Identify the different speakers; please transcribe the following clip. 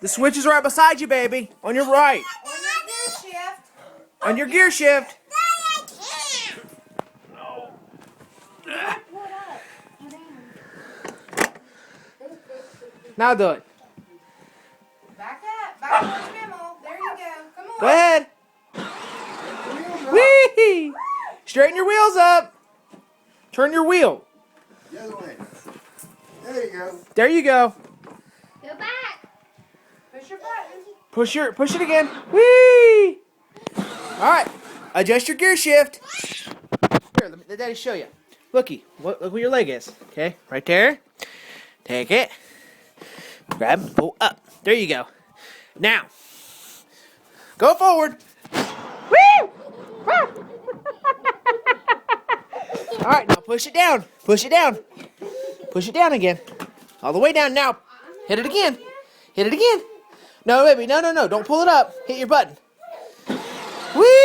Speaker 1: The switch is right beside you, baby. On your right.
Speaker 2: On your gear shift.
Speaker 1: On your gear shift. Now do it.
Speaker 2: Back up. Back towards Mimel. There you go. Come on.
Speaker 1: Go ahead. Whee! Straighten your wheels up. Turn your wheel.
Speaker 3: The other way. There you go.
Speaker 1: There you go.
Speaker 4: Go back.
Speaker 2: Push your button.
Speaker 1: Push it again. Whee! All right. Adjust your gear shift. Here, let Daddy show you. Looky. Look where your leg is. Okay, right there. Take it. Grab. Pull up. There you go. Now, go forward. Woo! All right, now push it down. Push it down. Push it down again. All the way down. Now, hit it again. Hit it again. No, baby. No. Don't pull it up. Hit your button. Whee!